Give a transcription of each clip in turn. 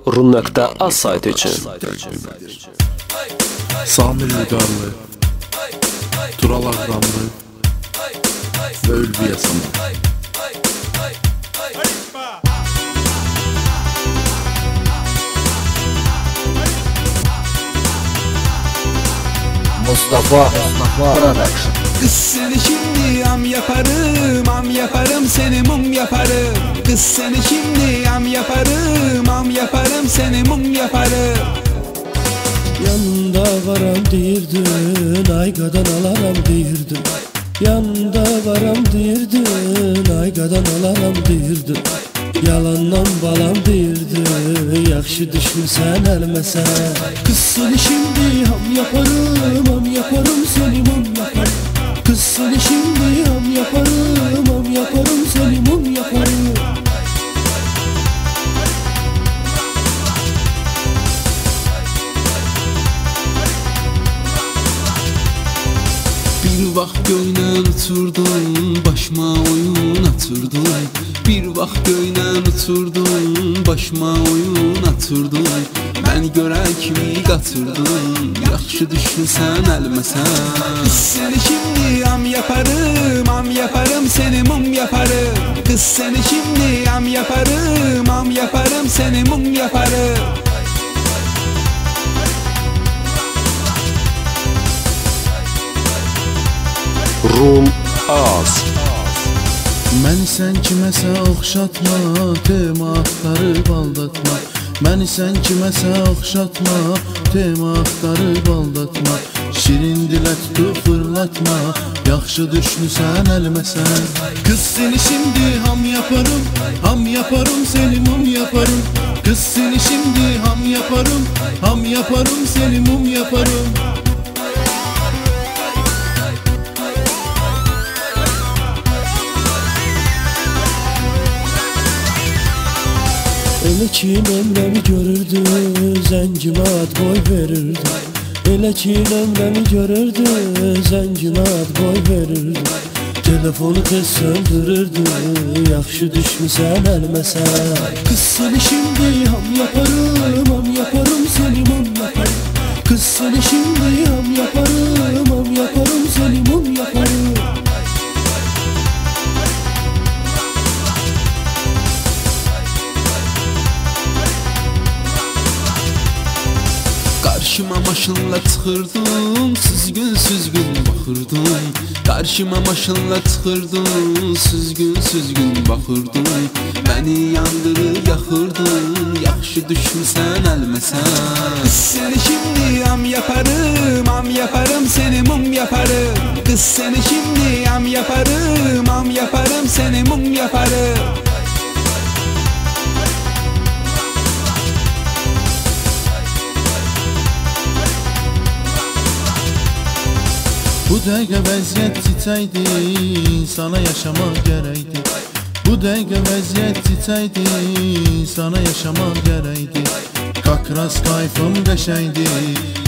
Rum.az saytı için. Samir Nigarlı, Tural Ağramlı ve Ülvi Yasaman. Mustafa Production. Kız seni şimdi am yaparım seni mum yaparım. Kız seni şimdi am yaparım seni mum yaparım. Yanında varam deyirdin, aygadan alaram deyirdin. Yanında varam deyirdin, aygadan alaram deyirdin. Yalandan balam deyirdin, yaxşı düşmüsən elməsən. Kız seni şimdi ham yaparım seni mum yaparım. Kız seni şimdi ham yaparım seni mum yaparım. Bir vaxt göylə oturdun, başıma oyun atırdın. Bir vaxt göylə oturdun, başıma oyun atırdın. Mən görən kimi qatırdın, yaxşı düşmüsən elməsən. Kız seni şimdi am yaparım seni mum yaparım. Kız seni şimdi am yaparım seni mum yaparım. Rum.az. Məni sən kiməsə oxşatma, tema axtarıb aldatma. Məni sən kiməsə oxşatma, tema axtarıb aldatma. Şirin dilə tutub fırlatma, yaxşı düşmüsən elməsən. Kız seni şimdi ham yaparım seni mum yaparım. Kız seni şimdi ham yaparım seni mum yaparım. Elə ki nömrəmi görürdü, zəngimə ad boy verirdi. Elə ki nömrəmi görürdü, zəngimə ad boy verirdi. Telefonu tez söndürürdü, yaxşı düşmüsən elməsən. Kız seni şimdi ham yaparım seni mum yaparım. Kız seni şimdi ham yaparım seni mum yaparım. Karşıma maşınla çıxırdın, süzgün baxırdın. Karşıma maşınla çıxırdın, süzgün baxırdın. Məni yandırıb yaxırdın, yaxşı düşmüsən elməsən. Kız seni şimdi am yaparım seni mum yaparım. Kız seni şimdi am yaparım seni mum yaparım. Bu dəqiqə vəziyyət çiçəkdi, sana yaşamaq gərəkdi. Bu dəqiqə vəziyyət çiçəkdi, sana yaşamaq gərəkdi. Kakras kayfım qəşəngdi,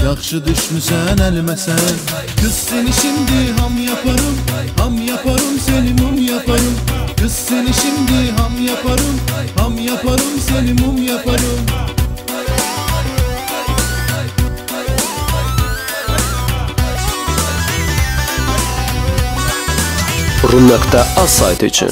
yaxşı düşmüsən elməsən. Kız seni şimdi ham yaparım seni mum yaparım. Kız seni şimdi ham yaparım seni mum yaparım. Rum.az saytı için.